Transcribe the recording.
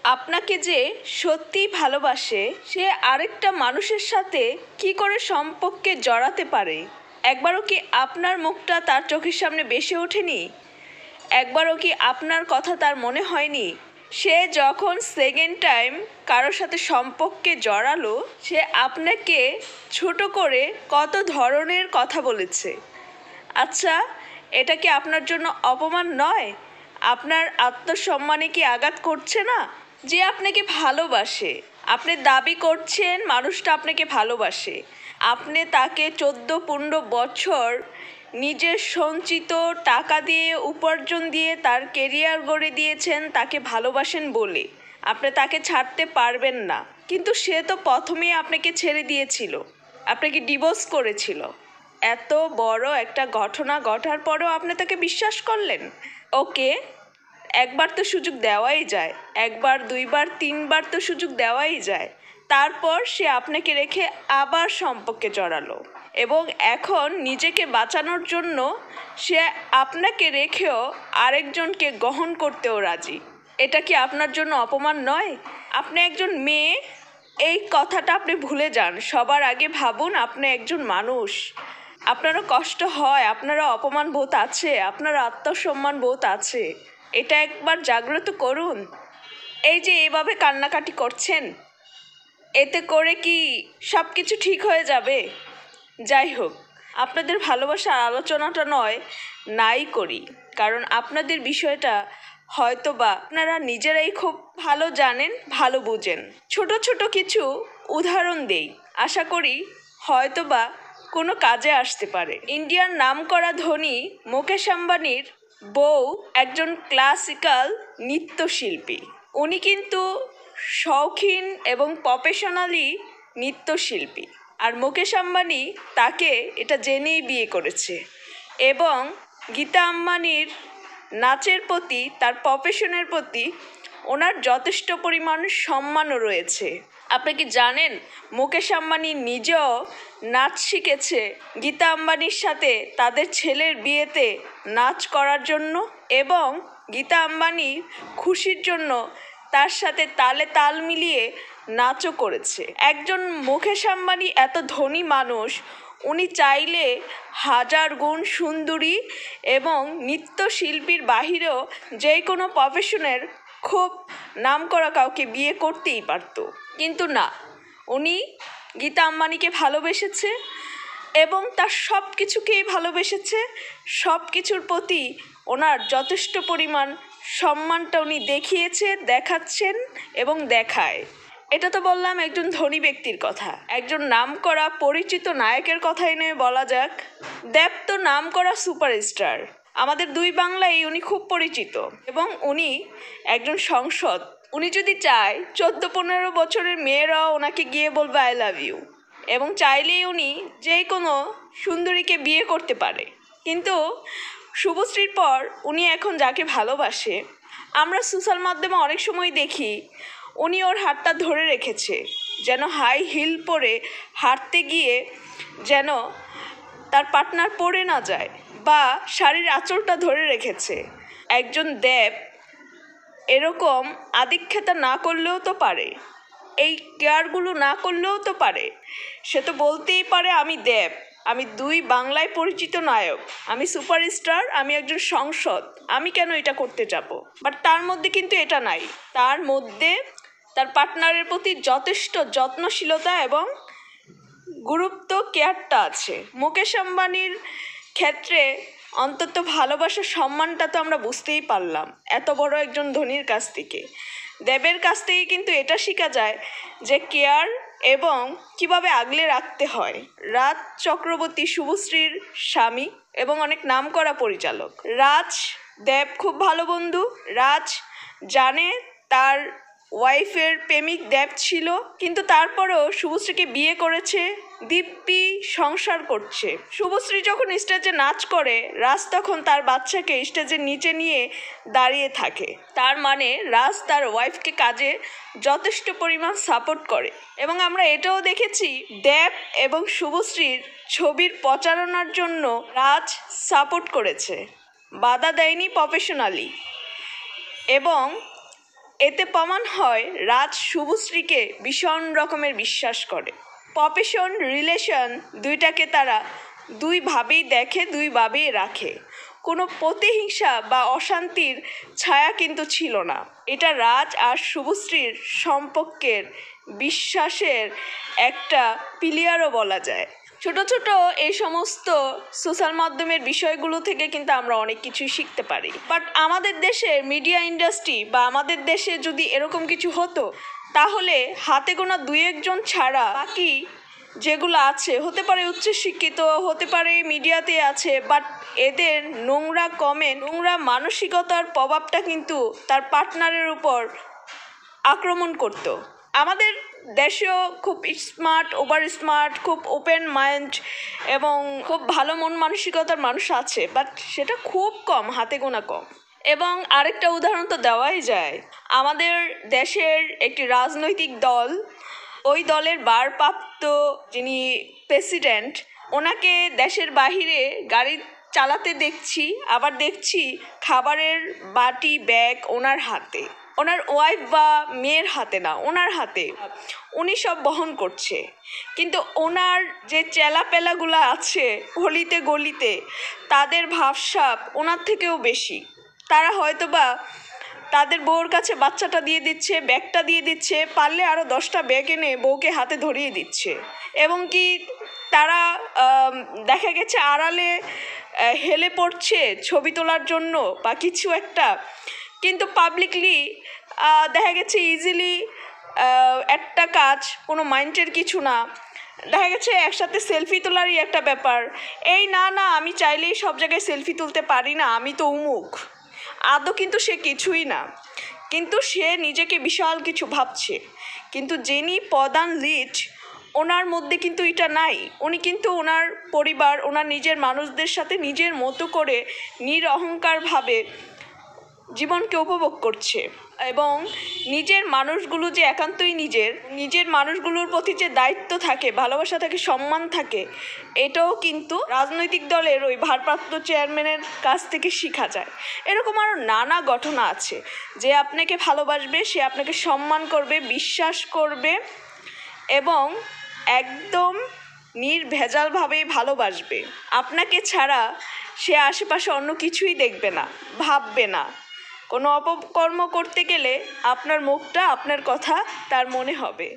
আপনাকে যে সত্যিই ভালোবাসে সে আরেকটা মানুষের সাথে কি করে সম্পর্কে জড়াতে পারে? একবারও কি আপনার মুখটা তার চোখের সামনে ভেসে ওঠেনি? একবারও কি আপনার কথা তার মনে হয়নি? সে যখন সেকেন্ড টাইম কারোর সাথে সম্পর্কে জড়ালো, সে আপনাকে ছোট করে কত ধরনের কথা বলেছে। আচ্ছা, এটা কি আপনার জন্য অপমান নয়? আপনার আত্মসম্মানে কি আঘাত করছে না? যে আপনাকে ভালোবাসে, আপনি দাবি করছেন মানুষটা আপনাকে ভালোবাসে, আপনি তাকে 14-15 বছর নিজের সঞ্চিত টাকা দিয়ে উপার্জন দিয়ে তার কেরিয়ার গড়ে দিয়েছেন তাকে ভালোবাসেন বলে। আপনি তাকে ছাড়তে পারবেন না, কিন্তু সে তো প্রথমেই আপনাকে ছেড়ে দিয়েছিল, আপনাকে ডিভোর্স করেছিল। এত বড় একটা ঘটনা ঘটার পরেও আপনি তাকে বিশ্বাস করলেন? ওকে, একবার তো সুযোগ দেওয়াই যায়, একবার, দুইবার, তিনবার তো সুযোগ দেওয়াই যায়। তারপর সে আপনাকে রেখে আবার সম্পর্কে জড়ালো এবং এখন নিজেকে বাঁচানোর জন্য সে আপনাকে রেখেও আরেকজনকে গ্রহণ করতেও রাজি। এটা কি আপনার জন্য অপমান নয়? আপনি একজন মেয়ে, এই কথাটা আপনি ভুলে যান। সবার আগে ভাবুন আপনি একজন মানুষ। আপনারও কষ্ট হয়, আপনারও অপমান বোধ আছে, আপনার আত্মসম্মান বোধ আছে। এটা একবার জাগ্রত করুন। এই যে এভাবে কান্নাকাটি করছেন, এতে করে কি সব কিছু ঠিক হয়ে যাবে? যাই হোক, আপনাদের ভালোবাসার আলোচনাটা নয় নাই করি, কারণ আপনাদের বিষয়টা হয়তোবা আপনারা নিজেরাই খুব ভালো জানেন, ভালো বুঝেন। ছোট ছোট কিছু উদাহরণ দেই, আশা করি হয়তোবা কোনো কাজে আসতে পারে। ইন্ডিয়ার নামকরা ধনী মুকেশ আম্বানির বউ একজন ক্লাসিক্যাল নৃত্যশিল্পী। উনি কিন্তু শৌখিন এবং প্রফেশনালি নৃত্যশিল্পী, আর মুকেশ আম্বানি তাকে এটা জেনেই বিয়ে করেছে। এবং গীতা আম্বানির নাচের প্রতি, তার প্রফেশনের প্রতি ওনার যথেষ্ট পরিমাণ সম্মানও রয়েছে। আপনি কি জানেন মুকেশ আম্বানি নিজেও নাচ শিখেছে গীতা আম্বানির সাথে তাদের ছেলের বিয়েতে নাচ করার জন্য, এবং গীতা আম্বানি খুশির জন্য তার সাথে তালে তাল মিলিয়ে নাচও করেছে। একজন মুকেশ আম্বানি এত ধনী মানুষ, উনি চাইলে হাজার গুণ সুন্দরী এবং নৃত্যশিল্পীর বাহিরেও যে কোনো প্রফেশনের খুব নামকরা কাউকে বিয়ে করতেই পারত, কিন্তু না, উনি গীতা আম্বানিকে ভালোবেসেছে এবং তার সব কিছুকেই ভালোবেসেছে। সব কিছুর প্রতি ওনার যথেষ্ট পরিমাণ সম্মানটা উনি দেখিয়েছে, দেখাচ্ছেন এবং দেখায়। এটা তো বললাম একজন ধনী ব্যক্তির কথা। একজন নামকরা পরিচিত নায়কের কথাই নয় বলা যাক। দেব তো নামকরা সুপারস্টার, আমাদের দুই বাংলায় উনি খুব পরিচিত এবং উনি একজন সংসদ। উনি যদি চায় 14-15 বছরের মেয়েরাও ওনাকে গিয়ে বলবে আই লাভ ইউ, এবং চাইলেই উনি যে কোনো সুন্দরীকে বিয়ে করতে পারে। কিন্তু শুভশ্রীর পর উনি এখন যাকে ভালোবাসে, আমরা সোশ্যাল মাধ্যমে অনেক সময় দেখি উনি ওর হাতটা ধরে রেখেছে, যেন হাই হিল পরে হাঁটতে গিয়ে যেন তার পার্টনার পড়ে না যায়, বা শাড়ির আঁচলটা ধরে রেখেছে। একজন দেব এরকম আদিক্ষেতা না করলেও তো পারে, এই কেয়ারগুলো না করলেও তো পারে। সে তো বলতেই পারে আমি দেব, আমি দুই বাংলায় পরিচিত নায়ক, আমি সুপারস্টার, আমি একজন সংসদ, আমি কেন এটা করতে যাব? বাট তার মধ্যে কিন্তু এটা নাই। তার মধ্যে তার পার্টনারের প্রতি যথেষ্ট যত্নশীলতা এবং গুরুত্ব, কেয়ারটা আছে। মুকেশ আম্বানির ক্ষেত্রে অন্তত ভালোবাসার সম্মানটা তো আমরা বুঝতেই পারলাম এত বড় একজন ধনীর কাছ থেকে। দেবের কাছ থেকে কিন্তু এটা শেখা যায় যে কেয়ার এবং কিভাবে আগলে রাখতে হয়। রাজ চক্রবর্তী শুভশ্রীর স্বামী এবং অনেক নামকরা পরিচালক। রাজ দেব খুব ভালো বন্ধু। রাজ জানে তার ওয়াইফের প্রেমিক দেব ছিল, কিন্তু তারপরেও শুভশ্রীকে বিয়ে করেছে, দিব্যি সংসার করছে। শুভশ্রী যখন স্টেজে নাচ করে, রাজ তখন তার বাচ্চাকে স্টেজের নিচে নিয়ে দাঁড়িয়ে থাকে। তার মানে রাজ তার ওয়াইফকে কাজে যথেষ্ট পরিমাণ সাপোর্ট করে। এবং আমরা এটাও দেখেছি দেব এবং শুভশ্রীর ছবির প্রচারণার জন্য রাজ সাপোর্ট করেছে, বাধা দেয়নি প্রফেশনালি। এবং এতে প্রমাণ হয় রাজ শুভশ্রীকে ভীষণ রকমের বিশ্বাস করে। প্রফেশন রিলেশন দুইটাকে তারা দুইভাবেই দেখে, দুইভাবেই রাখে। কোনো প্রতিহিংসা বা অশান্তির ছায়া কিন্তু ছিল না। এটা রাজ আর শুভশ্রীর সম্পর্কের বিশ্বাসের একটা পিলিয়ারও বলা যায়। ছোট ছোট এই সমস্ত সোশ্যাল মাধ্যমের বিষয়গুলো থেকে কিন্তু আমরা অনেক কিছুই শিখতে পারি। বাট আমাদের দেশের মিডিয়া ইন্ডাস্ট্রি বা আমাদের দেশে যদি এরকম কিছু হতো, তাহলে হাতে গোনা দুই একজন ছাড়া বাকি যেগুলো আছে, হতে পারে উচ্চশিক্ষিত, হতে পারে মিডিয়াতে আছে, বাট এদের নোংরা কমেন্ট, নোংরা মানসিকতার প্রভাবটা কিন্তু তার পার্টনারের উপর আক্রমণ করত। আমাদের দেশেও খুব স্মার্ট, ওভার স্মার্ট, খুব ওপেন মাইন্ড এবং খুব ভালো মন মানসিকতার মানুষ আছে, বাট সেটা খুব কম, হাতে গোনা কম। এবং আরেকটা উদাহরণ তো দেওয়াই যায়, আমাদের দেশের একটি রাজনৈতিক দল, ওই দলের ভারপ্রাপ্ত যিনি প্রেসিডেন্ট, ওনাকে দেশের বাহিরে গাড়ি চালাতে দেখছি, আবার দেখছি খাবারের বাটি ব্যাগ ওনার হাতে, ওনার ওয়াইফ বা মেয়ের হাতে না, ওনার হাতে, উনি সব বহন করছে। কিন্তু ওনার যে চেলাপেলাগুলো আছে গলিতে গলিতে, তাদের ভাবসাব ওনার থেকেও বেশি। তারা হয়তো বা তাদের বউর কাছে বাচ্চাটা দিয়ে দিচ্ছে, ব্যাগটা দিয়ে দিচ্ছে, পারলে আরও 10টা ব্যাগ এনে বউকে হাতে ধরিয়ে দিচ্ছে। এবং কি তারা দেখা গেছে আড়ালে হেলে পড়ছে ছবি তোলার জন্য বা কিছু একটা, কিন্তু পাবলিকলি দেখা গেছে ইজিলি একটা কাজ, কোনো মাইন্ডের কিছু না, দেখা গেছে একসাথে সেলফি তোলারই একটা ব্যাপার। এই না না আমি চাইলেই সব জায়গায় সেলফি তুলতে পারি না, আমি তো উমুক। আদৌ কিন্তু সে কিছুই না, কিন্তু সে নিজেকে বিশাল কিছু ভাবছে। কিন্তু যিনি প্রধান লিড, ওনার মধ্যে কিন্তু এটা নাই। উনি কিন্তু ওনার পরিবার, ওনার নিজের মানুষদের সাথে নিজের মতো করে নিরহংকারভাবে জীবনকে উপভোগ করছে। এবং নিজের মানুষগুলো যে একান্তই নিজের মানুষগুলোর প্রতি যে দায়িত্ব থাকে, ভালোবাসা থাকে, সম্মান থাকে, এটাও কিন্তু রাজনৈতিক দলের ওই ভারপ্রাপ্ত চেয়ারম্যানের কাছ থেকে শেখা যায়। এরকম আরও নানা ঘটনা আছে। যে আপনাকে ভালোবাসবে, সে আপনাকে সম্মান করবে, বিশ্বাস করবে এবং একদম নির্ভেজালভাবেই ভালোবাসবে। আপনাকে ছাড়া সে আশেপাশে অন্য কিছুই দেখবে না, ভাববে না। কোনো অপকর্ম করতে গেলে আপনার মুখটা, আপনার কথা তার মনে হবে।